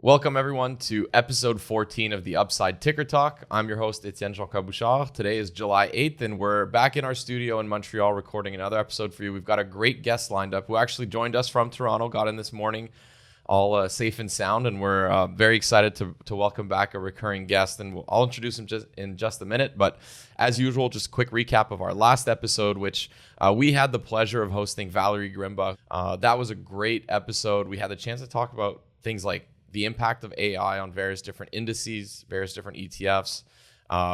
Welcome everyone to episode 14 of the Upside Ticker Talk. I'm your host, Étienne Joncas-Bouchard. Today is July 8th and we're back in our studio in Montreal recording another episode for you. We've got a great guest lined up who actually joined us from Toronto, got in this morning all safe and sound, and we're very excited to welcome back a recurring guest, and I'll introduce him in just a minute. But as usual, just a quick recap of our last episode, which we had the pleasure of hosting Valerie Grimba. That was a great episode. We had the chance to talk about things like the impact of AI on various different indices, various different ETFs.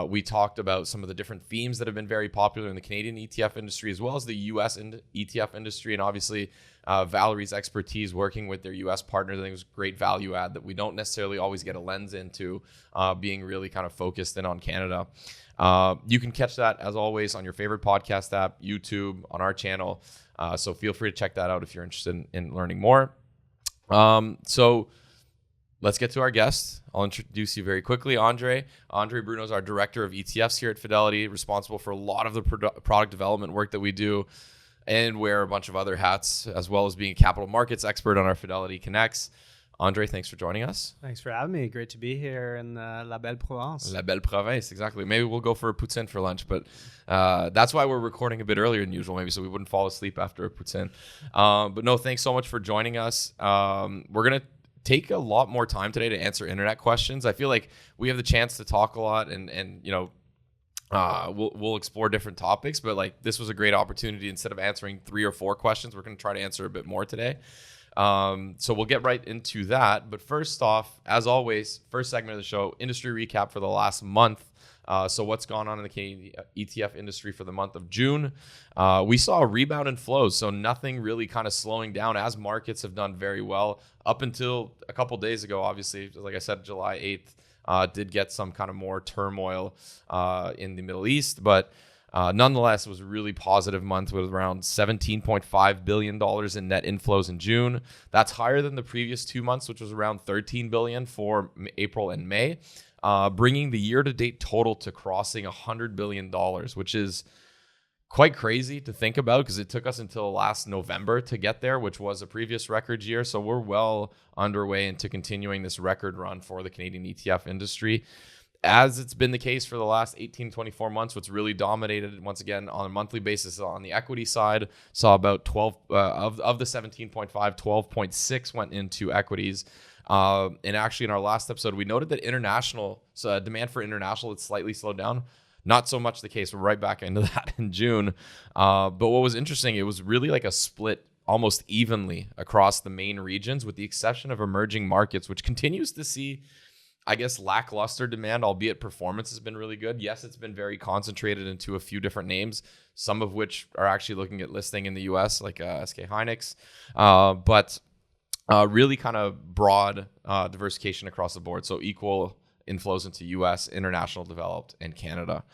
We talked about some of the different themes that have been very popular in the Canadian ETF industry, as well as the US ETF industry. And obviously, Valerie's expertise working with their US partners, I think, was great value add that we don't necessarily always get a lens into, being really kind of focused in on Canada. You can catch that, as always, on your favorite podcast app, YouTube, on our channel. So feel free to check that out if you're interested in learning more. So let's get to our guest. I'll introduce you very quickly. Andrei Bruno is our director of ETFs here at Fidelity, responsible for a lot of the product development work that we do, and wear a bunch of other hats, as well as being a capital markets expert on our Fidelity Connects. Andrei, thanks for joining us. Thanks for having me. Great to be here in La Belle Provence. La Belle Province, exactly. Maybe we'll go for a poutine for lunch, but that's why we're recording a bit earlier than usual, maybe so we wouldn't fall asleep after a poutine. But no, thanks so much for joining us. We're going to take a lot more time today to answer internet questions. I feel like we have the chance to talk a lot and you know, we'll explore different topics, but like this was a great opportunity. Instead of answering 3 or 4 questions, we're going to try to answer a bit more today. So we'll get right into that. But first off, as always, first segment of the show, industry recap for the last month. So what's gone on in the Canadian ETF industry for the month of June? We saw a rebound in flows, so nothing really kind of slowing down as markets have done very well up until a couple days ago. Obviously, like I said, July 8th did get some kind of more turmoil in the Middle East, but nonetheless, it was a really positive month with around $17.5 billion in net inflows in June. That's higher than the previous 2 months, which was around $13 billion for April and May. Bringing the year-to-date total to crossing $100 billion, which is quite crazy to think about because it took us until last November to get there, which was a previous record year. So we're well underway into continuing this record run for the Canadian ETF industry. As it's been the case for the last 18, 24 months, what's really dominated, once again, on a monthly basis on the equity side, saw about 12 of the 17.5, 12.6 went into equities. And actually, in our last episode, we noted that demand for international had slightly slowed down. Not so much the case. We're right back into that in June. But what was interesting, it was really like a split almost evenly across the main regions, with the exception of emerging markets, which continues to see, I guess, lackluster demand, albeit performance has been really good. Yes, it's been very concentrated into a few different names, some of which are actually looking at listing in the US, like SK Hynix. But really kind of broad diversification across the board. So equal inflows into US, international, developed, and Canada.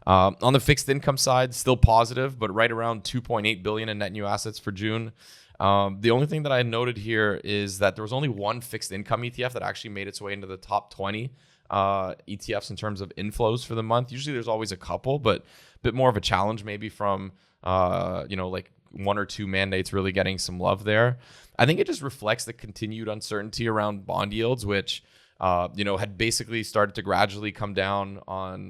On the fixed income side, still positive, but right around $2.8 billion in net new assets for June. The only thing that I noted here is that there was only one fixed income ETF that actually made its way into the top 20 ETFs in terms of inflows for the month. Usually there's always a couple, but a bit more of a challenge maybe from, like 1 or 2 mandates really getting some love there. I think it just reflects the continued uncertainty around bond yields, which, had basically started to gradually come down on,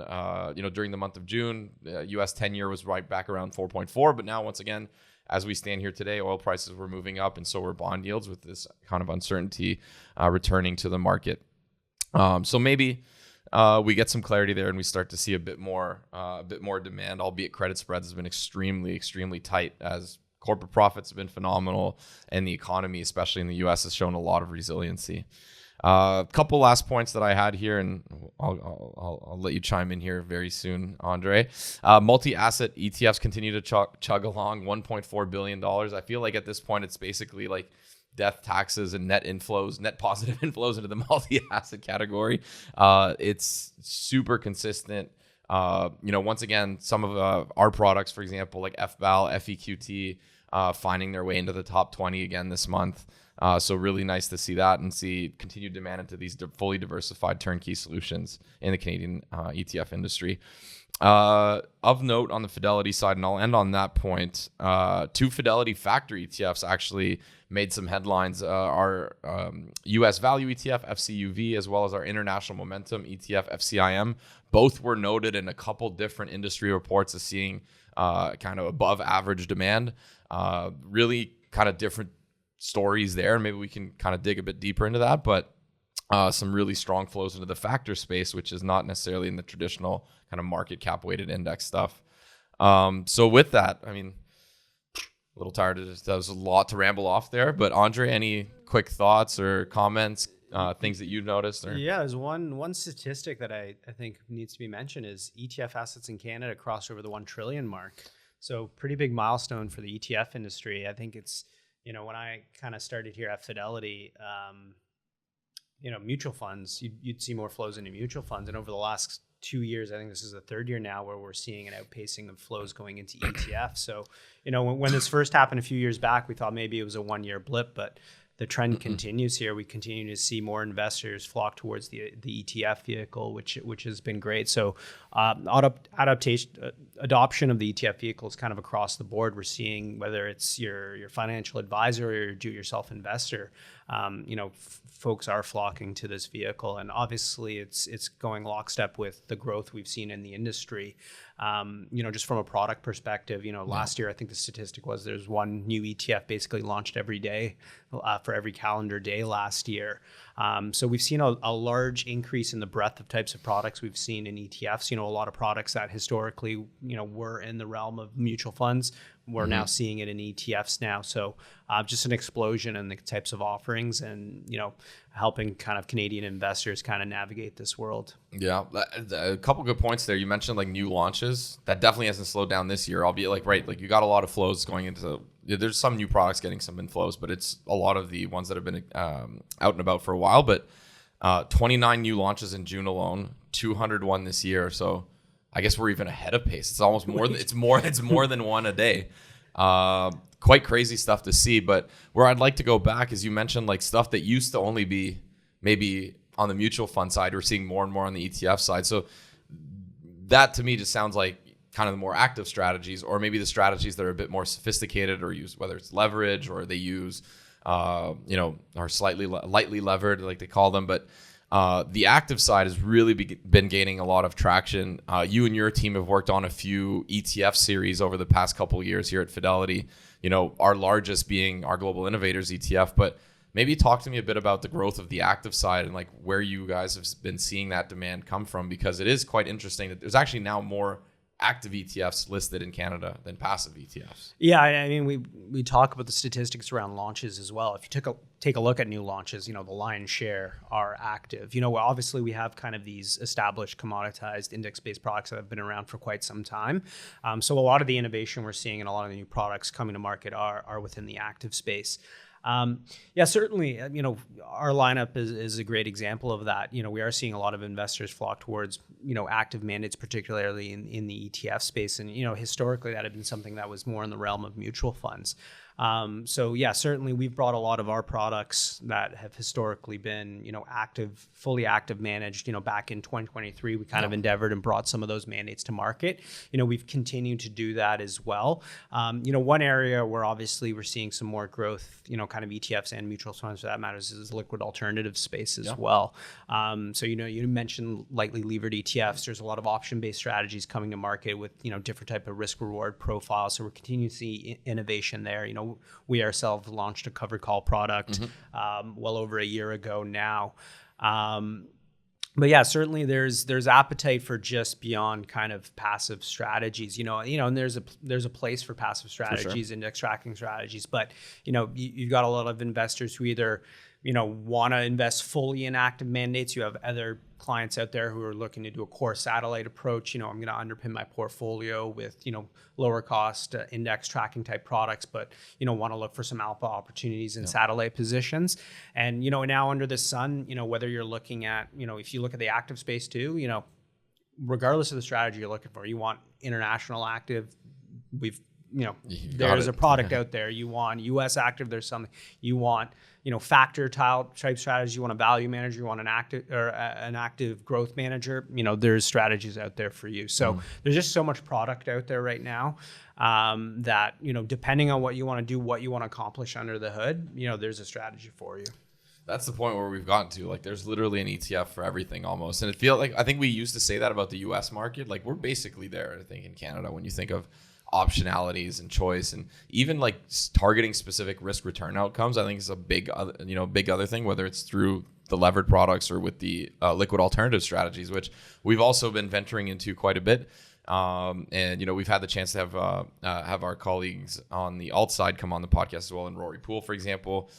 during the month of June. US 10-year was right back around 4.4, but now once again, as we stand here today, oil prices were moving up, and so were bond yields, with this kind of uncertainty returning to the market. So maybe we get some clarity there, and we start to see a bit more demand. Albeit credit spreads has been extremely, extremely tight, as corporate profits have been phenomenal, and the economy, especially in the U.S., has shown a lot of resiliency. A couple last points that I had here, and I'll let you chime in here very soon, Andrei. Multi-asset ETFs continue to chug along, $1.4 billion. I feel like at this point it's basically like death, taxes, and net positive inflows into the multi-asset category. It's super consistent. Once again, some of our products, for example, like FBAL, FEQT, finding their way into the top 20 again this month. So really nice to see that and see continued demand into these fully diversified turnkey solutions in the Canadian ETF industry. Of note on the Fidelity side, and I'll end on that point, 2 Fidelity factor ETFs actually made some headlines. Our US Value ETF, FCUV, as well as our International Momentum ETF, FCIM, both were noted in a couple different industry reports as seeing kind of above average demand. Really kind of different stories there. Maybe we can kind of dig a bit deeper into that, but some really strong flows into the factor space, which is not necessarily in the traditional kind of market cap weighted index stuff. So with that, I mean, a little tired of this. That was a lot to ramble off there, but Andre, any quick thoughts or comments, things that you noticed? Or? Yeah, there's one statistic that I think needs to be mentioned is ETF assets in Canada crossed over the 1 trillion mark. So pretty big milestone for the ETF industry. I think it's, when I kind of started here at Fidelity, mutual funds, you'd see more flows into mutual funds. And over the last 2 years, I think this is the 3rd year now where we're seeing an outpacing of flows going into ETFs. So, when this first happened a few years back, we thought maybe it was a 1-year blip, but the trend continues here. We continue to see more investors flock towards the ETF vehicle, which has been great. So adoption of the ETF vehicle is kind of across the board. We're seeing whether it's your financial advisor or your do-it-yourself investor, folks are flocking to this vehicle, and obviously it's going lockstep with the growth we've seen in the industry. Just from a product perspective, last year I think the statistic was there's one new ETF basically launched every day for every calendar day last year. So we've seen a large increase in the breadth of types of products we've seen in ETFs. A lot of products that historically were in the realm of mutual funds, we're now seeing it in ETFs now. So just an explosion in the types of offerings and, helping kind of Canadian investors kind of navigate this world. Yeah. A couple good points there. You mentioned like new launches. That definitely hasn't slowed down this year, albeit like you got a lot of flows going into, there's some new products getting some inflows, but it's a lot of the ones that have been out and about for a while. But 29 new launches in June alone, 201 this year. So I guess we're even ahead of pace. It's almost more. It's more than one a day. Quite crazy stuff to see. But where I'd like to go back is you mentioned like stuff that used to only be maybe on the mutual fund side. We're seeing more and more on the ETF side. So that to me just sounds like kind of the more active strategies, or maybe the strategies that are a bit more sophisticated, or use whether it's leverage or they use are slightly lightly levered, like they call them, but. The active side has really been gaining a lot of traction. You and your team have worked on a few ETF series over the past couple of years here at Fidelity, our largest being our Global Innovators ETF. But maybe talk to me a bit about the growth of the active side and like where you guys have been seeing that demand come from, because it is quite interesting that there's actually now more active ETFs listed in Canada than passive ETFs. Yeah, I mean, we talk about the statistics around launches as well. If you take a look at new launches, the lion's share are active. Obviously we have kind of these established commoditized index-based products that have been around for quite some time. So a lot of the innovation we're seeing and a lot of the new products coming to market are within the active space. Certainly, our lineup is a great example of that. We are seeing a lot of investors flock towards, active mandates, particularly in the ETF space. And, historically that had been something that was more in the realm of mutual funds. Certainly we've brought a lot of our products that have historically been, fully active managed, back in 2023, we kind of endeavored and brought some of those mandates to market. We've continued to do that as well. One area where obviously we're seeing some more growth, kind of ETFs and mutual funds for that matters is the liquid alternative space as well. You mentioned lightly levered ETFs. There's a lot of option-based strategies coming to market with, different type of risk reward profiles. So we're continuing to see innovation there. We ourselves launched a covered call product well over a year ago now. But yeah, certainly there's appetite for just beyond kind of passive strategies, and there's a place for passive strategies, index tracking strategies, but you've got a lot of investors who either want to invest fully in active mandates. You have other clients out there who are looking to do a core satellite approach. I'm going to underpin my portfolio with, lower cost index tracking type products, but, want to look for some alpha opportunities in satellite positions. And, now under the sun, whether you're looking at, if you look at the active space too, regardless of the strategy you're looking for, you want international active. There's a product out there. You want US active. There's something you want, factor type strategy, you want a value manager, you want an active growth manager, there's strategies out there for you. So there's just so much product out there right now that, depending on what you want to do, what you want to accomplish under the hood, there's a strategy for you. That's the point where we've gotten to. Like, there's literally an ETF for everything almost. And it feels like, I think we used to say that about the US market. Like, we're basically there, I think, in Canada when you think of optionalities and choice, and even like targeting specific risk return outcomes. I think is a big other thing, whether it's through the levered products or with the liquid alternative strategies, which we've also been venturing into quite a bit. And we've had the chance to have our colleagues on the alt side come on the podcast as well, and Rory Poole, for example,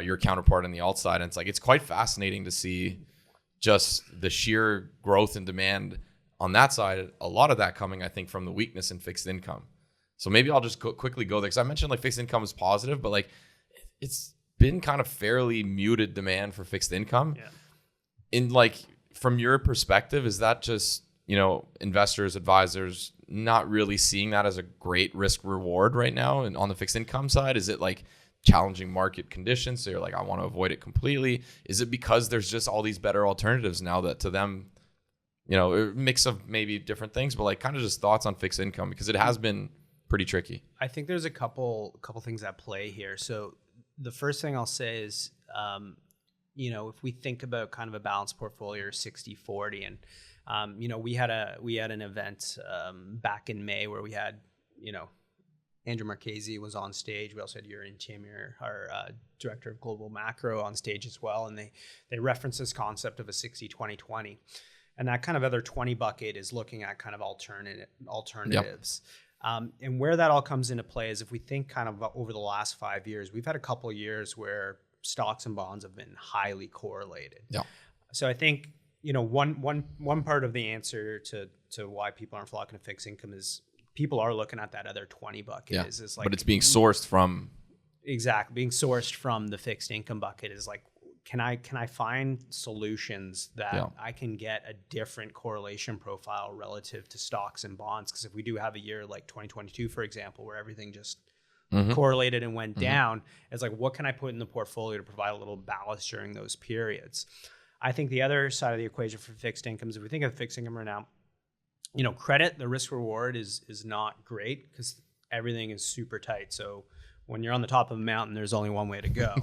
your counterpart on the alt side. And it's quite fascinating to see just the sheer growth and demand on that side. A lot of that coming, I think, from the weakness in fixed income. So maybe I'll just quickly go there, because I mentioned like fixed income is positive, but like it's been kind of fairly muted demand for fixed income. Yeah. In like, from your perspective, is that just, investors, advisors not really seeing that as a great risk reward right now? And on the fixed income side, is it like challenging market conditions, so you're like, I want to avoid it completely? Is it because there's just all these better alternatives now that to them, a mix of maybe different things, but like kind of just thoughts on fixed income, because it has been pretty tricky? I think there's a couple things at play here. So the first thing I'll say is, if we think about kind of a balanced portfolio, 60-40, and we had an event back in May where we had, Andrew Marchese was on stage. We also had Yurin Timur, our director of global macro, on stage as well. And they referenced this concept of a 60-20-20. And that kind of other 20 bucket is looking at kind of alternatives. Yep. And where that all comes into play is if we think kind of over the last 5 years, we've had a couple of years where stocks and bonds have been highly correlated. Yeah. So I think, one part of the answer to why people aren't flocking to fixed income is people are looking at that other 20 bucket. Yeah. Is like, but it's being sourced from. Exactly. Being sourced from the fixed income bucket is like, can I find solutions that I can get a different correlation profile relative to stocks and bonds? Because if we do have a year like 2022, for example, where everything just correlated and went down, it's like, what can I put in the portfolio to provide a little ballast during those periods? I think the other side of the equation for fixed income is, if we think of fixed income right now, credit, the risk reward is not great because everything is super tight. So when you're on the top of a mountain, there's only one way to go.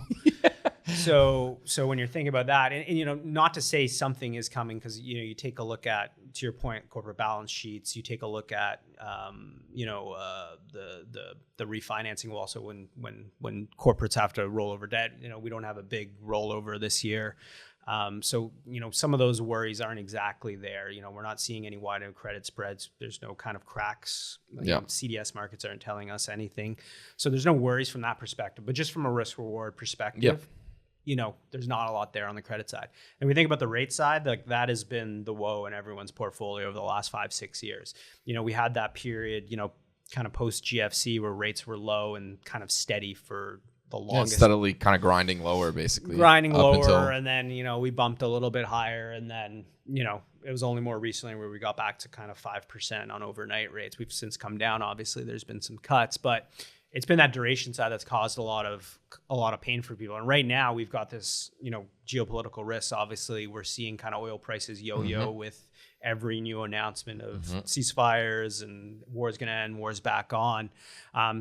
So when you're thinking about that, and not to say something is coming, because you take a look at, to your point, corporate balance sheets. You take a look at the refinancing. Also, when corporates have to roll over debt, we don't have a big rollover this year. So some of those worries aren't exactly there. We're not seeing any wider credit spreads. There's no kind of cracks. CDS markets aren't telling us anything. So there's no worries from that perspective. But just from a risk reward perspective, there's not a lot there on the credit side. And we think about the rate side, like that has been the woe in everyone's portfolio over the last 5-6 years. We had that period, kind of post GFC, where rates were low and kind of steady for the longest. Steadily kind of grinding lower, basically. Grinding lower, and then, we bumped a little bit higher, and then, it was only more recently where we got back to kind of 5% on overnight rates. We've since come down. Obviously, there's been some cuts, but it's been that duration side that's caused a lot of pain for people. And right now we've got this, geopolitical risks. Obviously, we're seeing kind of oil prices yo-yo with every new announcement of ceasefires, and war's going to end, war's back on.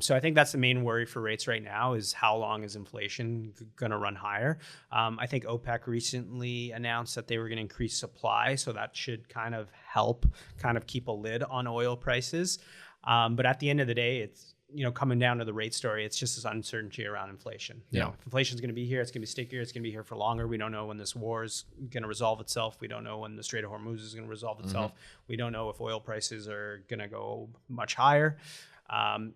So I think that's the main worry for rates right now, is how long is inflation going to run higher? I think OPEC recently announced that they were going to increase supply, so that should kind of help kind of keep a lid on oil prices. But at the end of the day, it's, coming down to the rate story, it's just this uncertainty around inflation. If inflation is going to be here, it's going to be stickier, it's going to be here for longer. We don't know when this war is going to resolve itself. We don't know when the Strait of Hormuz is going to resolve itself. We don't know if oil prices are going to go much higher.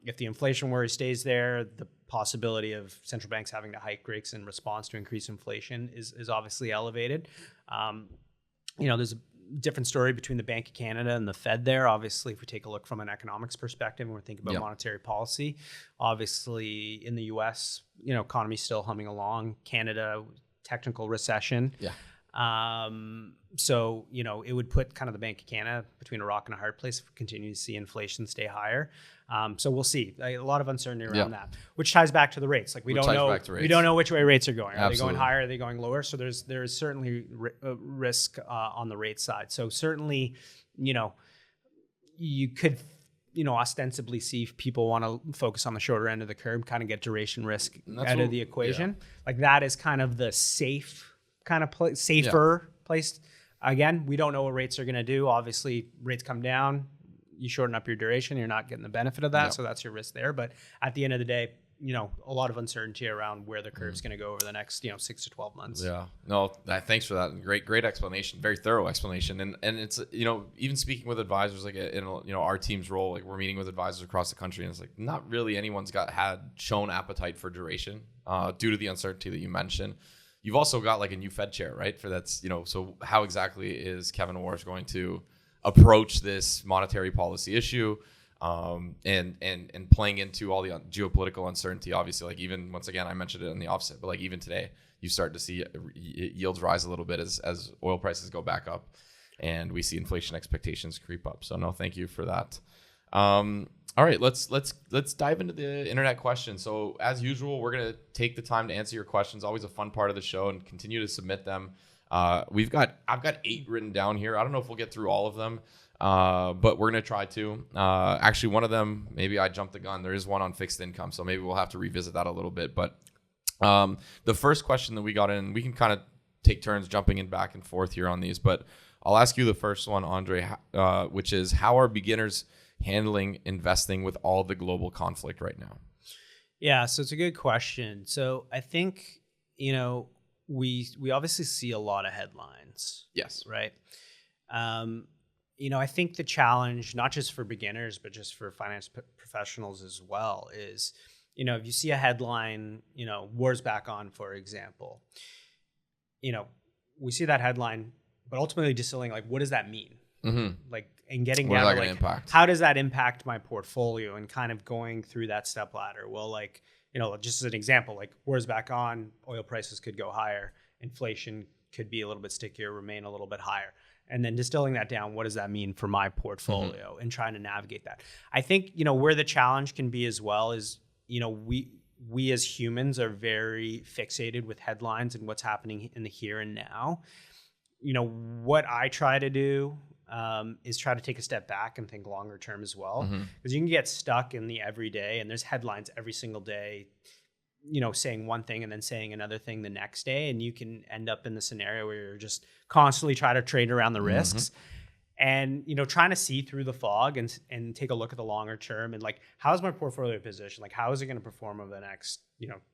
If the inflation worry stays there, the possibility of central banks having to hike rates in response to increased inflation is obviously elevated. There's a different story between the Bank of Canada and the Fed there. Obviously, if we take a look from an economics perspective and we're thinking about monetary policy, obviously in the US, economy's still humming along. Canada, technical recession. So, it would put kind of the Bank of Canada between a rock and a hard place if we continue to see inflation stay higher. So we'll see. A lot of uncertainty around that, which ties back to the rates. Like we don't know which way rates are going. Are they going higher? Are they going lower? So there's certainly risk on the rate side. So certainly, you could, ostensibly see if people want to focus on the shorter end of the curve, kind of get duration risk out of the equation. Like that is kind of the safe kind of safer place. Again, we don't know what rates are going to do. Obviously, rates come down, you shorten up your duration, you're not getting the benefit of that. So that's your risk there. But at the end of the day, a lot of uncertainty around where the curve's going to go over the next, 6 to 12 months. Yeah. No, thanks for that. Great explanation. Very thorough explanation. And it's, even speaking with advisors, like in, our team's role, like we're meeting with advisors across the country, and it's like not really anyone's shown appetite for duration due to the uncertainty that you mentioned. You've also got like a new Fed chair, right? So how exactly is Kevin Warsh going to approach this monetary policy issue? And playing into all the geopolitical uncertainty, obviously, like even once again, I mentioned it in the offset, but like even today, you start to see yields rise a little bit as oil prices go back up, and we see inflation expectations creep up. So no, thank you for that. All right, let's dive into the internet questions. So as usual, we're gonna take the time to answer your questions. Always a fun part of the show, and continue to submit them. I've got 8 written down here. I don't know if we'll get through all of them. But we're going to try to. Actually, one of them, maybe I jumped the gun. There is one on fixed income, so maybe we'll have to revisit that a little bit. But the first question that we got in, we can kind of take turns jumping in back and forth here on these. But I'll ask you the first one, Andre, which is, how are beginners handling investing with all the global conflict right now? Yeah, so it's a good question. So I think, we obviously see a lot of headlines. Yes. Right? I think the challenge, not just for beginners, but just for finance professionals as well, is, if you see a headline, war's back on, for example, we see that headline, but ultimately distilling, like, what does that mean? Mm-hmm. Like, and getting down to, like, how does that impact my portfolio, and kind of going through that step ladder? Well, like, just as an example, like, war's back on, oil prices could go higher, inflation could be a little bit stickier, remain a little bit higher. And then distilling that down, what does that mean for my portfolio, and trying to navigate that? I think, where the challenge can be as well is, we as humans are very fixated with headlines and what's happening in the here and now. What I try to do is try to take a step back and think longer term as well. Because you can get stuck in the everyday, and there's headlines every single day, saying one thing and then saying another thing the next day. And you can end up in the scenario where you're just constantly trying to trade around the risks, and, trying to see through the fog and take a look at the longer term, and like, how's my portfolio position? Like, how is it going to perform over the next,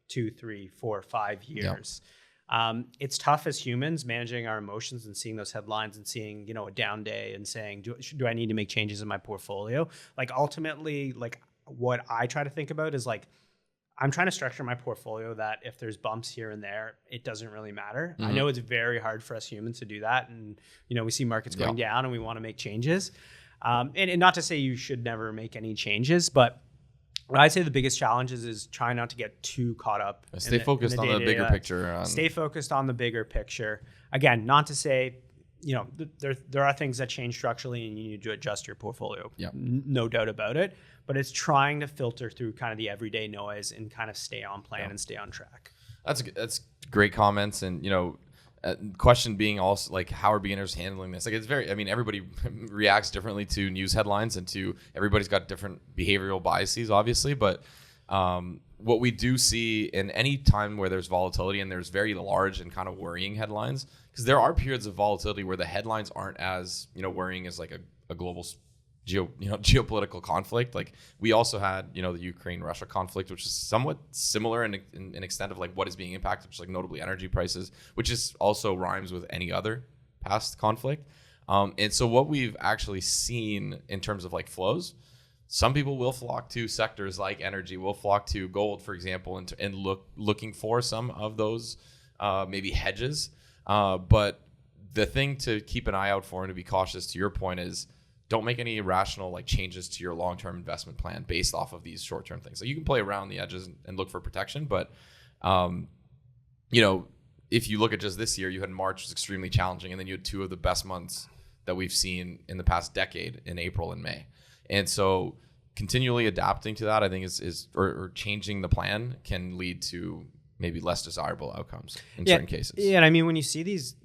2, 3, 4, 5 years? Yep. It's tough as humans managing our emotions and seeing those headlines and seeing, a down day and saying, do I need to make changes in my portfolio? Like, ultimately, like, what I try to think about is like, I'm trying to structure my portfolio that if there's bumps here and there, it doesn't really matter. I know it's very hard for us humans to do that. And, we see markets going down and we want to make changes. And not to say you should never make any changes, but what I'd say the biggest challenge is trying not to get too caught up. Stay focused on the bigger picture. Stay focused on the bigger picture. Again, not to say, there are things that change structurally and you need to adjust your portfolio. Yep. No doubt about it. But it's trying to filter through kind of the everyday noise and kind of stay on plan and stay on track. That's great comments. And, question being also like, how are beginners handling this? Like, it's everybody reacts differently to news headlines, and everybody's got different behavioral biases, obviously. But what we do see in any time where there's volatility and there's very large and kind of worrying headlines, because there are periods of volatility where the headlines aren't as, worrying as like a global geopolitical conflict. Like, we also had, the Ukraine-Russia conflict, which is somewhat similar in extent of like what is being impacted, which is like notably energy prices, which is also rhymes with any other past conflict. And so what we've actually seen in terms of like flows, some people will flock to sectors like energy, will flock to gold, for example, and looking for some of those maybe hedges. But the thing to keep an eye out for and to be cautious, to your point, is don't make any irrational like changes to your long-term investment plan based off of these short-term things. So you can play around the edges and look for protection, but if you look at just this year, you had March was extremely challenging, and then you had two of the best months that we've seen in the past decade in April and May. And so continually adapting to that, I think or changing the plan can lead to maybe less desirable outcomes in certain cases. Yeah, and I mean, when you see these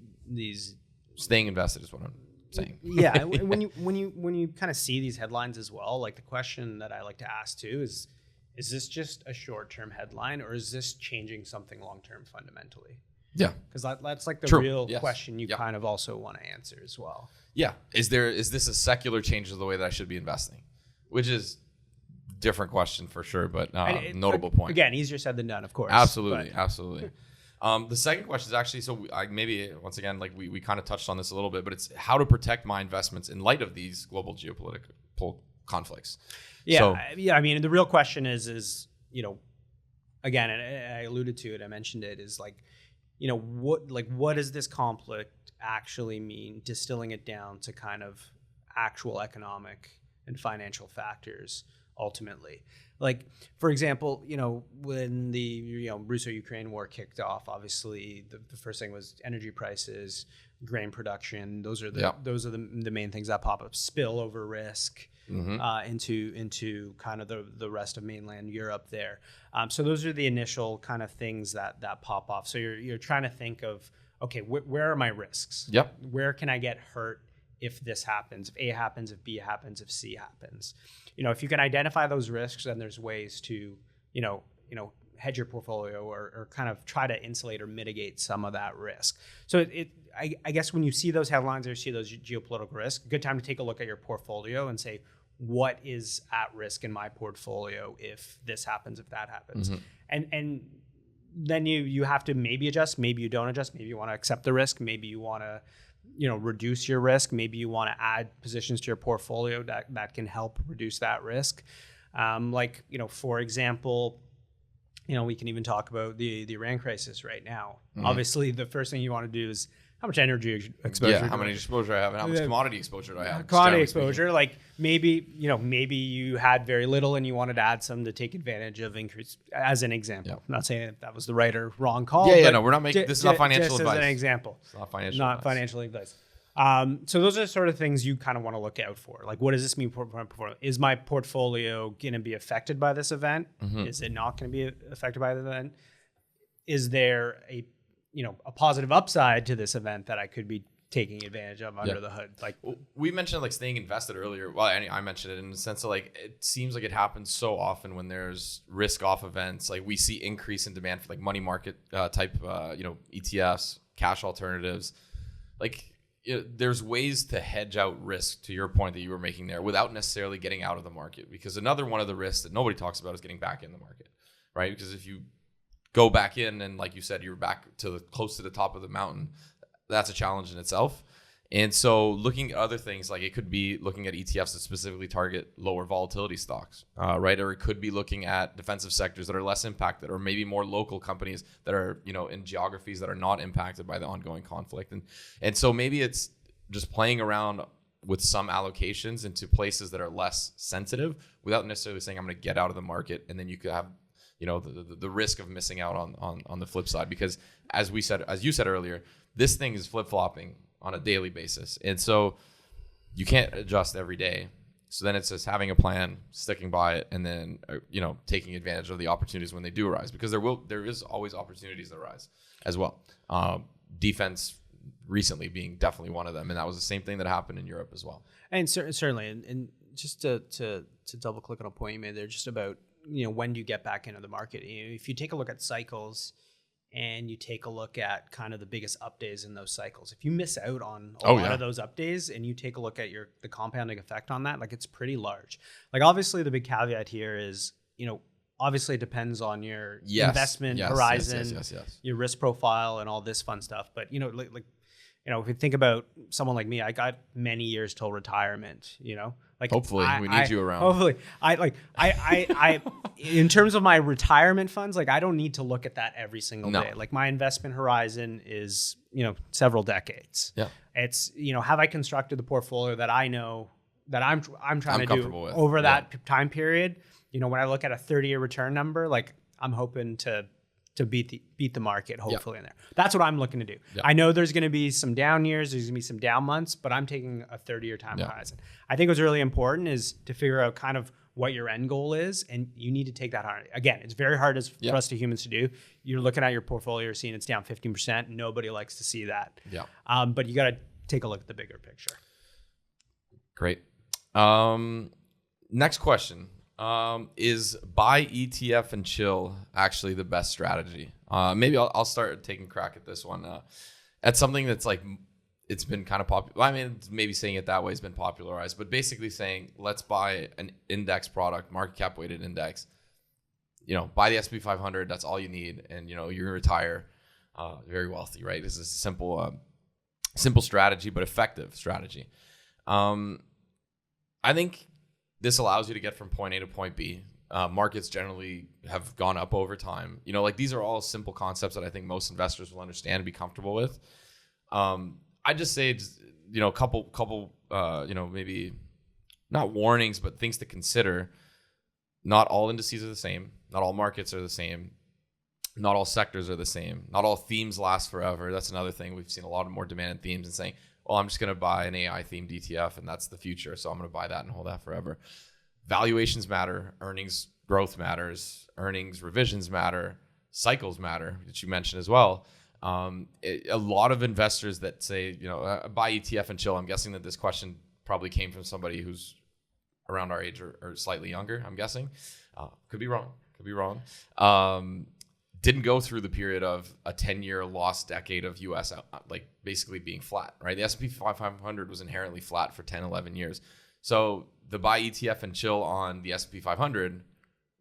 staying invested is what I'm saying. Yeah, when you kind of see these headlines as well, like the question that I like to ask too is this just a short-term headline, or is this changing something long-term fundamentally? Yeah, because that's like the real question you Yep. kind of also want to answer as well. Yeah, is this a secular change of the way that I should be investing? Which is different question for sure, but notable point. Again, easier said than done, of course. Absolutely. The second question is actually, so maybe once again, like we kind of touched on this a little bit, but it's how to protect my investments in light of these global geopolitical conflicts. Yeah, I mean, the real question is again, and I alluded to it, I mentioned it, is like, what does this conflict actually mean? Distilling it down to kind of actual economic and financial factors ultimately. Like, for example, when the Russo-Ukraine war kicked off, obviously the first thing was energy prices, grain production. Those are the main things that pop up. Spillover risk into kind of the rest of mainland Europe there. So those are the initial kind of things that pop off. So you're trying to think of, okay, where are my risks? Yep. Where can I get hurt if this happens, if A happens, if B happens, if C happens? If you can identify those risks, then there's ways to, hedge your portfolio or kind of try to insulate or mitigate some of that risk. So I guess when you see those headlines or you see those geopolitical risks, good time to take a look at your portfolio and say, what is at risk in my portfolio if this happens, if that happens? And then you have to maybe adjust, maybe you don't adjust, maybe you want to accept the risk, maybe you want to reduce your risk, maybe you want to add positions to your portfolio that can help reduce that risk. For example, we can even talk about the Iran crisis right now. Obviously, the first thing you want to do is how much energy exposure. Yeah, how much exposure I have, and how much commodity exposure do I have? Commodity exposure, like maybe you had very little and you wanted to add some to take advantage of increase. As an example, Yep. I'm not saying that was the right or wrong call. No, we're not making. This is not financial advice. Just as an example, it's not financial. Financial advice. So those are sort of things you kind of want to look out for. Like, what does this mean for my portfolio? Is my portfolio going to be affected by this event? Is it not going to be affected by the event? Is there a positive upside to this event that I could be taking advantage of under the hood? Like, we mentioned like staying invested earlier. Well, I mentioned it in the sense of like, it seems like it happens so often when there's risk off events. Like we see increase in demand for like money market type, ETFs, cash alternatives. Like there's ways to hedge out risk, to your point that you were making there, without necessarily getting out of the market. Because another one of the risks that nobody talks about is getting back in the market, right? Because if you go back in and like you said, you're back to close to the top of the mountain, that's a challenge in itself. And so looking at other things, like it could be looking at ETFs that specifically target lower volatility stocks, right? Or it could be looking at defensive sectors that are less impacted, or maybe more local companies that are, in geographies that are not impacted by the ongoing conflict. And so maybe it's just playing around with some allocations into places that are less sensitive without necessarily saying I'm going to get out of the market. And then you could have the risk of missing out on the flip side, because as you said earlier, this thing is flip-flopping on a daily basis. And so you can't adjust every day. So then it's just having a plan, sticking by it, and then, taking advantage of the opportunities when they do arise, because there is always opportunities that arise as well. Defense recently being definitely one of them. And that was the same thing that happened in Europe as well. And certainly, and just to double click on a point you made there, just about, when do you get back into the market? If you take a look at cycles and you take a look at kind of the biggest up days in those cycles, if you miss out on a lot of those up days and you take a look at the compounding effect on that, like it's pretty large. Like obviously the big caveat here is, obviously it depends on your investment horizon, your risk profile and all this fun stuff. But, if you think about someone like me, I got many years till retirement, like hopefully we need you around. Hopefully I in terms of my retirement funds, like I don't need to look at that every single day. Like my investment horizon is, several decades. Yeah. It's, have I constructed the portfolio that I know that I'm trying to do with over that time period? When I look at a 30-year return number, like I'm hoping to to beat the market, hopefully in there. That's what I'm looking to do. Yeah. I know there's going to be some down years, there's going to be some down months, but I'm taking a 30-year time horizon. I think what's really important is to figure out kind of what your end goal is, and you need to take that hard. Again, it's very hard for us to humans to do. You're looking at your portfolio, you're seeing it's down 15%. Nobody likes to see that. Yeah. But you got to take a look at the bigger picture. Great. Next question. Is buy ETF and chill actually the best strategy? Maybe I'll start taking a crack at this one. That's something that's like, it's been kind of popular. I mean, maybe saying it that way has been popularized, but basically saying, let's buy an index product, market cap weighted index, buy the S&P 500. That's all you need. And, you're going to retire very wealthy, right? This is a simple strategy, but effective strategy. I think this allows you to get from point A to point B. Markets generally have gone up over time. These are all simple concepts that I think most investors will understand and be comfortable with. I just say, a couple, maybe not warnings, but things to consider. Not all indices are the same. Not all markets are the same. Not all sectors are the same. Not all themes last forever. That's another thing. We've seen a lot of more demand in themes and saying, well, I'm just going to buy an AI themed ETF and that's the future. So I'm going to buy that and hold that forever. Valuations matter. Earnings growth matters. Earnings revisions matter. Cycles matter, which you mentioned as well. A lot of investors that say, buy ETF and chill. I'm guessing that this question probably came from somebody who's around our age or slightly younger, I'm guessing. Could be wrong. Didn't go through the period of a 10-year lost decade of US basically being flat, right? The S&P 500 was inherently flat for 10, 11 years. So the buy ETF and chill on the S&P 500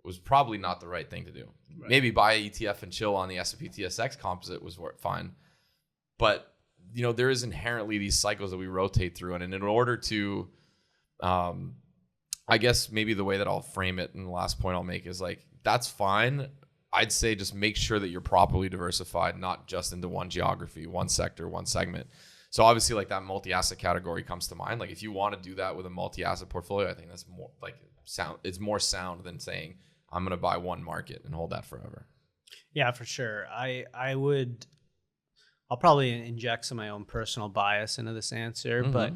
was probably not the right thing to do. Right. Maybe buy ETF and chill on the S&P TSX composite was fine. But, there is inherently these cycles that we rotate through. And in order to, I guess maybe the way that I'll frame it and the last point I'll make is that's fine. I'd say just make sure that you're properly diversified, not just into one geography, one sector, one segment. So obviously that multi-asset category comes to mind. If you want to do that with a multi-asset portfolio, I think that's more sound. It's more sound than saying I'm going to buy one market and hold that forever. Yeah, for sure. I'll probably inject some of my own personal bias into this answer, but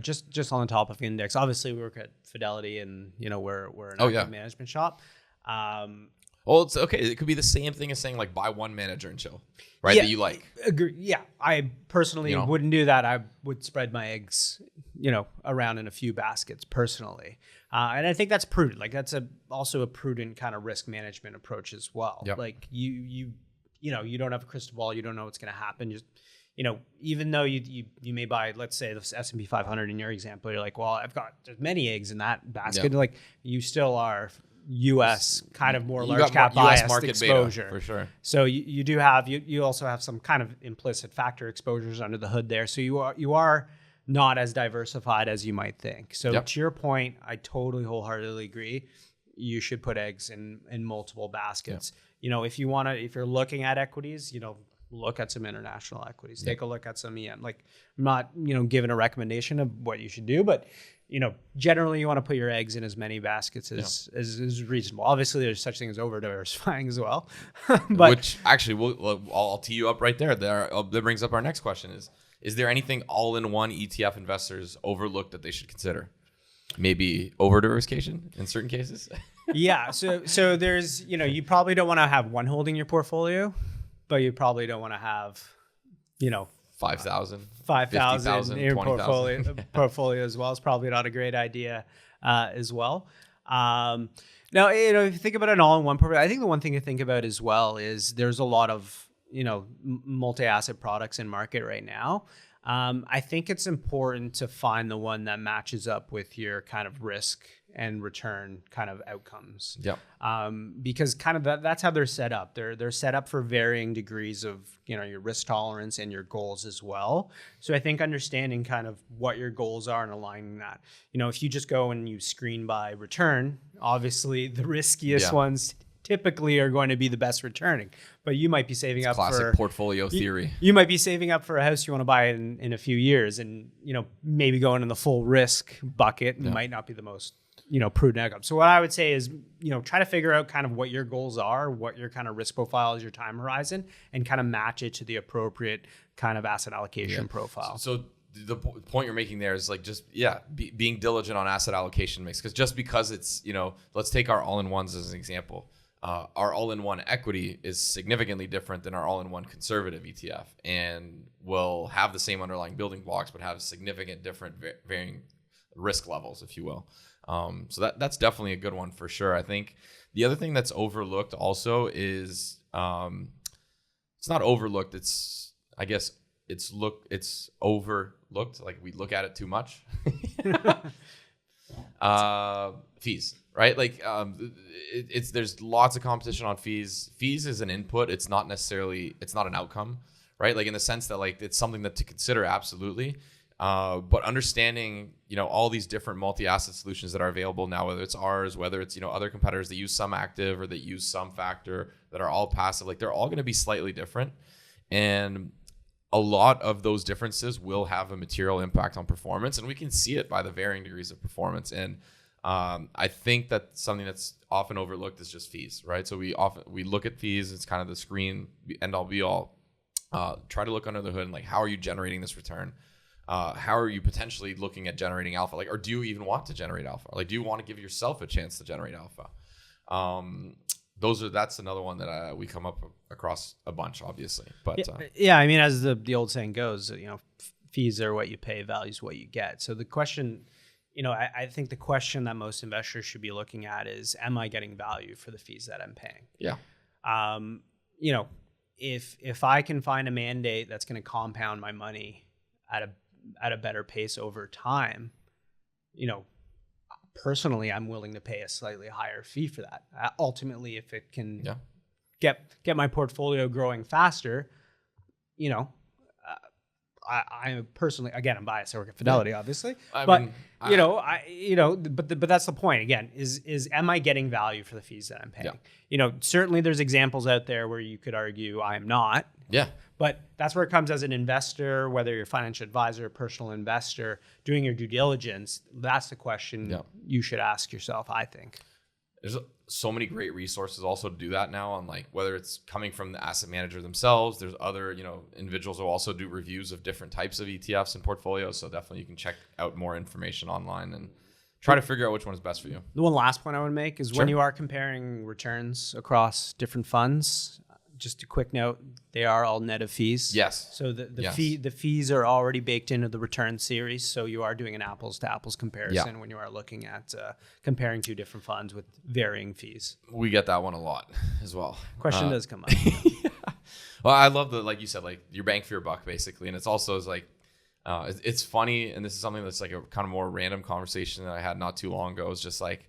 just on the top of index, obviously we work at Fidelity and we're an active management shop. Well, it's okay. It could be the same thing as saying buy one manager and chill, right? Yeah, that you like. Agree. Yeah, I personally wouldn't do that. I would spread my eggs, around in a few baskets personally, and I think that's prudent. That's also a prudent kind of risk management approach as well. Yep. You don't have a crystal ball. You don't know what's going to happen. Just even though you may buy, let's say the S&P 500 in your example, you're well, I've got there's many eggs in that basket. Yep. You still are U.S. kind of more large cap biased market exposure beta, for sure. So you do have you also have some kind of implicit factor exposures under the hood there. So you are not as diversified as you might think. So to your point, I totally wholeheartedly agree. You should put eggs in multiple baskets. Yep. If you're looking at equities, look at some international equities. Take a look at some EM. I'm not giving a recommendation of what you should do, but generally you want to put your eggs in as many baskets as reasonable. Obviously, there's such thing as over diversifying as well. But which actually, I'll tee you up right there. That brings up our next question: is there anything all-in-one ETF investors overlook that they should consider? Maybe over diversification in certain cases. Yeah. So there's you probably don't want to have one holding your portfolio, but you probably don't want to have 5,000 in your portfolio as well. Is probably not a great idea as well. Now, if you think about an all-in-one portfolio, I think the one thing to think about as well is there's a lot of multi-asset products in market right now. I think it's important to find the one that matches up with your kind of risk and return kind of outcomes. Yeah. Because kind of that's how they're set up. They're set up for varying degrees of your risk tolerance and your goals as well. So I think understanding kind of what your goals are and aligning that. If you just go and you screen by return, obviously the riskiest ones typically are going to be the best returning, but you might be saving up classic for portfolio theory. You might be saving up for a house you want to buy in a few years, and maybe going in the full risk bucket might not be the most prudent outcome. So what I would say is, try to figure out kind of what your goals are, what your kind of risk profile is, your time horizon, and kind of match it to the appropriate kind of asset allocation profile. So the point you're making there is like just being diligent on asset allocation mix, because just because it's let's take our all-in-ones as an example. Our all-in-one equity is significantly different than our all-in-one conservative ETF, and will have the same underlying building blocks but have significant different varying risk levels, if you will. So that's definitely a good one for sure. I think the other thing that's overlooked also is it's not overlooked. It's overlooked. Like we look at it too much. Fees, right? Like there's lots of competition on fees. Fees is an input. It's not an outcome, right? Like in the sense that like it's something that to consider, absolutely. But understanding, all these different multi-asset solutions that are available now, whether it's ours, whether it's, other competitors that use some active or that use some factor, that are all passive, like they're all going to be slightly different. And a lot of those differences will have a material impact on performance, and we can see it by the varying degrees of performance. And I think that something that's often overlooked is just fees, right? So we look at fees. It's kind of the screen end all be all. Try to look under the hood and like, how are you generating this return? How are you potentially looking at generating alpha? Like, or do you even want to generate alpha? Like, do you want to give yourself a chance to generate alpha? That's another one that we come up across a bunch, obviously. But I mean, as the old saying goes, fees are what you pay, values what you get. So the question, I think the question that most investors should be looking at is, am I getting value for the fees that I'm paying? Yeah. If I can find a mandate that's going to compound my money at a better pace over time, personally, I'm willing to pay a slightly higher fee for that. Ultimately, if it can get my portfolio growing faster, I personally, again, I'm biased. I work at Fidelity, obviously, but that's the point. Again, is am I getting value for the fees that I'm paying? Yeah. Certainly there's examples out there where you could argue I am not. Yeah. But that's where it comes as an investor, whether you're a financial advisor, a personal investor, doing your due diligence. That's the question you should ask yourself, I think. There's so many great resources also to do that now, on like whether it's coming from the asset manager themselves. There's other, individuals who also do reviews of different types of ETFs and portfolios. So definitely you can check out more information online and try to figure out which one is best for you. The one last point I would make is when you are comparing returns across different funds, just a quick note, they are all net of fees. Yes. So the fees are already baked into the return series. So you are doing an apples to apples comparison when you are looking at comparing two different funds with varying fees. We get that one a lot as well. Question does come up. Well, I love like you said, like your bang for your buck basically. And it's also it's funny. And this is something that's like a kind of more random conversation that I had not too long ago. It's just like,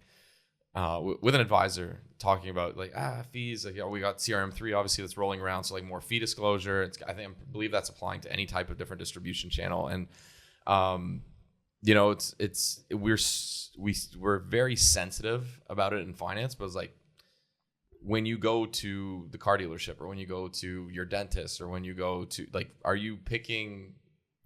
with an advisor talking about like fees, like we got CRM3 obviously that's rolling around, so like more fee disclosure. I believe that's applying to any type of different distribution channel, and we're very sensitive about it in finance, but it's like when you go to the car dealership or when you go to your dentist or when you go to like, are you picking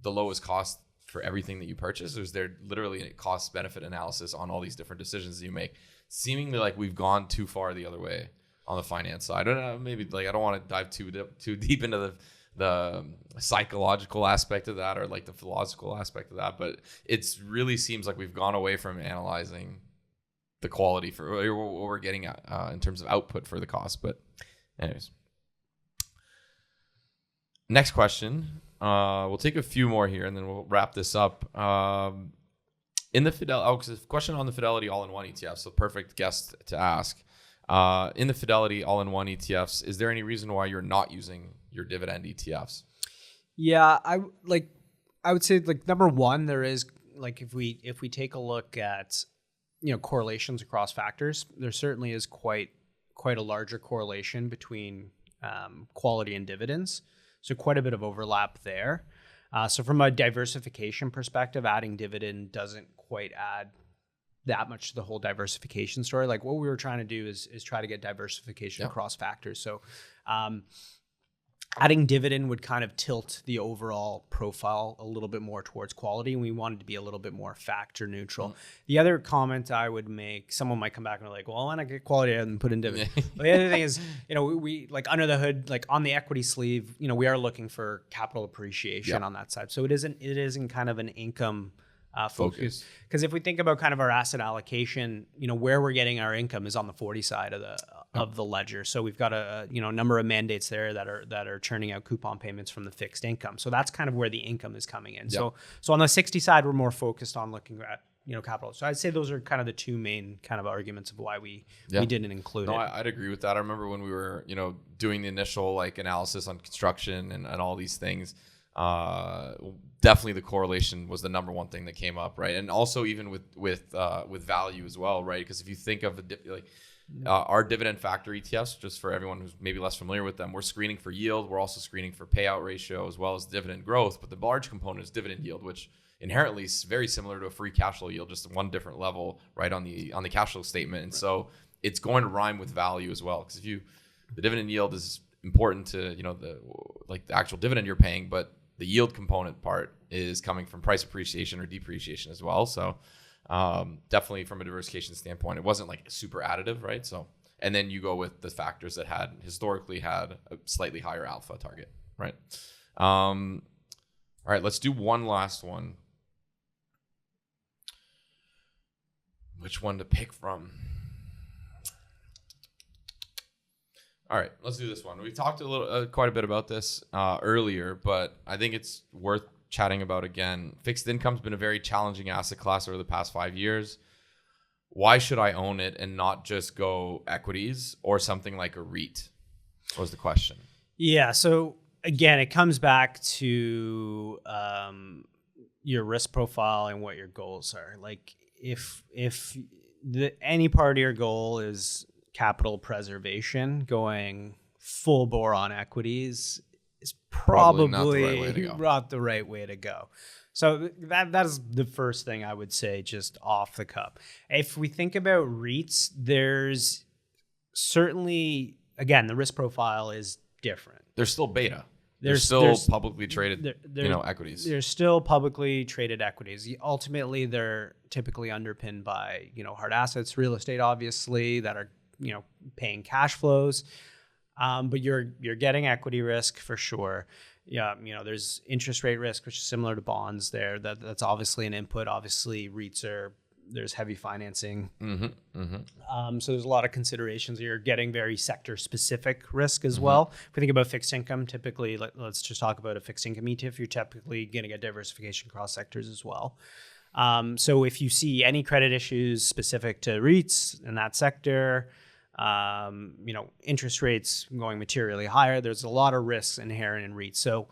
the lowest cost for everything that you purchase, or is there literally a cost benefit analysis on all these different decisions that you make? Seemingly like we've gone too far the other way on the finance side. I don't know, maybe like I don't want to dive too deep into the psychological aspect of that or like the philosophical aspect of that, but it really seems like we've gone away from analyzing the quality for what we're getting at in terms of output for the cost. But anyways, next question. We'll take a few more here and then we'll wrap this up. In the question on the Fidelity all-in-one ETF, so perfect guest to ask. In the Fidelity all-in-one ETFs, is there any reason why you're not using your dividend ETFs? Yeah, I would say like number one, there is like if we take a look at correlations across factors, there certainly is quite a larger correlation between quality and dividends. So quite a bit of overlap there. So from a diversification perspective, adding dividend doesn't quite add that much to the whole diversification story. Like what we were trying to do is try to get diversification across factors. So adding dividend would kind of tilt the overall profile a little bit more towards quality, and we wanted to be a little bit more factor neutral. The other comment I would make, someone might come back and be like, well, why not get quality and put in dividend? But the other thing is, we like under the hood, like on the equity sleeve, we are looking for capital appreciation on that side. So it isn't kind of an income focus. Because if we think about kind of our asset allocation, where we're getting our income is on the 40 side of the ledger. So we've got a number of mandates there that are churning out coupon payments from the fixed income. So that's kind of where the income is coming in. So on the 60 side, we're more focused on looking at capital. So I'd say those are kind of the two main kind of arguments of why we didn't include it. I'd agree with that. I remember when we were doing the initial like analysis on construction and all these things. Definitely the correlation was the number one thing that came up, right? And also even with value as well, right? Because if you think of our dividend factor ETFs, just for everyone who's maybe less familiar with them, we're screening for yield. We're also screening for payout ratio as well as dividend growth. But the large component is dividend yield, which inherently is very similar to a free cash flow yield, just one different level, right, on the cash flow statement. And so it's going to rhyme with value as well, because the dividend yield is important to the actual dividend you're paying, but the yield component part is coming from price appreciation or depreciation as well. So definitely from a diversification standpoint, it wasn't like super additive, right? So, and then you go with the factors that historically had a slightly higher alpha target, right? All right, let's do one last one. Which one to pick from? All right, let's do this one. We talked quite a bit about this earlier, but I think it's worth chatting about again. Fixed income's been a very challenging asset class over the past 5 years. Why should I own it and not just go equities or something like a REIT? Was the question. Yeah. So again, it comes back to your risk profile and what your goals are. Like if any part of your goal is capital preservation, going full bore on equities is probably not the right way to go. So that is the first thing I would say, just off the cup. If we think about REITs, there's certainly, again, the risk profile is different. They're still beta. There's still publicly traded equities. There's still publicly traded equities. Ultimately, they're typically underpinned by hard assets, real estate, obviously, that are paying cash flows, but you're getting equity risk for sure. Yeah, there's interest rate risk, which is similar to bonds. That's obviously an input. Obviously, REITs there's heavy financing. So there's a lot of considerations. You're getting very sector specific risk as well. If we think about fixed income, typically, let's just talk about a fixed income ETF. You're typically going to get diversification across sectors as well. So if you see any credit issues specific to REITs in that sector, interest rates going materially higher, there's a lot of risks inherent in REITs. So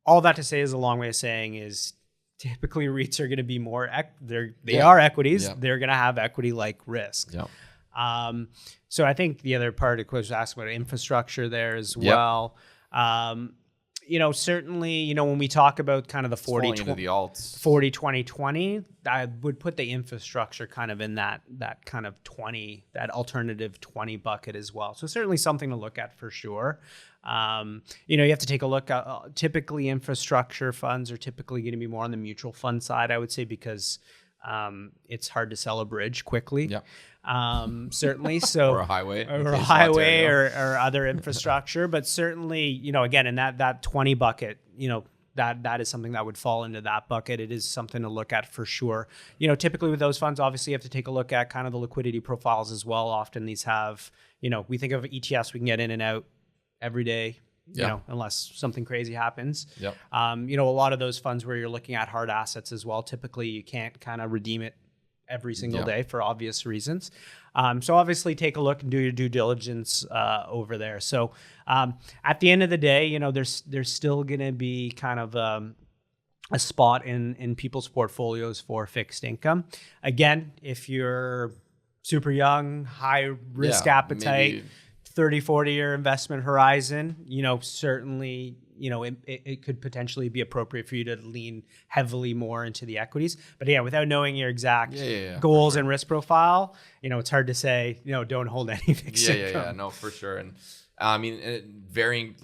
all that to say is a long way of saying is typically REITs are going to be more, they are equities. Yeah. They're going to have equity-like risk. Yeah. So I think the other part of the question was asked about infrastructure there as well. Certainly, when we talk about kind of the 40-20-20, I would put the infrastructure kind of in that kind of 20, that alternative 20 bucket as well. So certainly something to look at for sure. You have to take a look at, typically infrastructure funds are typically going to be more on the mutual fund side, I would say, because it's hard to sell a bridge quickly. Yeah. Certainly. So or a highway or other infrastructure, but certainly, again, in that 20 bucket, that is something that would fall into that bucket. It is something to look at for sure. Typically with those funds, obviously you have to take a look at kind of the liquidity profiles as well. Often these have, we think of ETFs, we can get in and out every day, unless something crazy happens. Yep. A lot of those funds where you're looking at hard assets as well, typically you can't kind of redeem it every single day for obvious reasons. So obviously take a look and do your due diligence over there. So at the end of the day, there's still going to be kind of a spot in people's portfolios for fixed income. Again, if you're super young, high risk appetite, 30, 40-year investment horizon, certainly, it could potentially be appropriate for you to lean heavily more into the equities. But yeah, without knowing your exact goals and risk profile, it's hard to say, don't hold any fixed income. No, for sure. And I mean, varying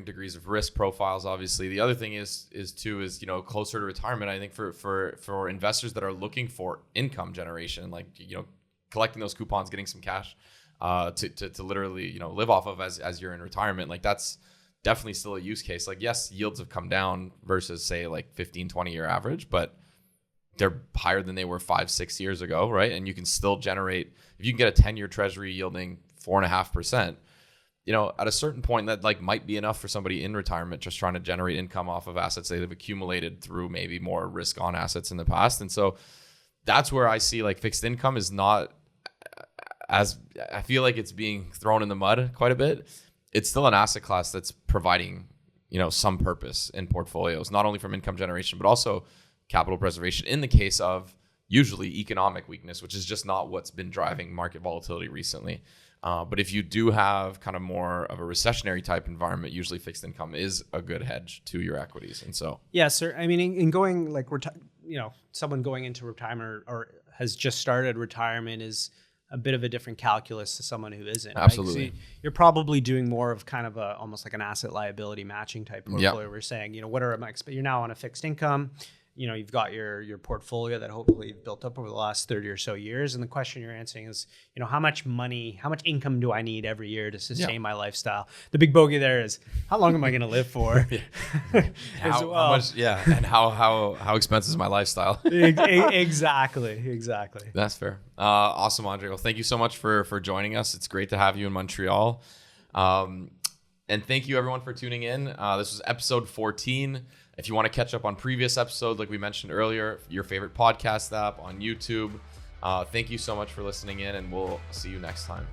degrees of risk profiles. Obviously, the other thing is closer to retirement. I think for investors that are looking for income generation, collecting those coupons, getting some cash to literally live off of as you're in retirement, that's definitely still a use case. Yes, yields have come down versus say 15-20 year average, but they're higher than they were 5-6 years ago, right? And you can still generate, if you can get a 10-year treasury yielding 4.5%, at a certain point that might be enough for somebody in retirement just trying to generate income off of assets they've accumulated through maybe more risk on assets in the past. And so that's where I see fixed income is not as, I feel like it's being thrown in the mud quite a bit. It's still an asset class that's providing, some purpose in portfolios, not only from income generation, but also capital preservation in the case of usually economic weakness, which is just not what's been driving market volatility recently. But if you do have kind of more of a recessionary type environment, usually fixed income is a good hedge to your equities. And so, yeah, sir. I mean, in going someone going into retirement or has just started retirement is a bit of a different calculus to someone who isn't. Absolutely. Right? So you're probably doing more of kind of almost like an asset liability matching type portfolio. We're saying, what are my, you're now on a fixed income. You've got your portfolio that hopefully you've built up over the last 30 or so years. And the question you're answering is, how much income do I need every year to sustain my lifestyle? The big bogey there is, how long am I going to live for? How much, and how expensive is my lifestyle? Exactly. That's fair. Awesome, Andrei. Well, thank you so much for joining us. It's great to have you in Montreal. And thank you everyone for tuning in. This was episode 14. If you want to catch up on previous episodes, like we mentioned earlier, your favorite podcast app on YouTube. Thank you so much for listening in, and we'll see you next time.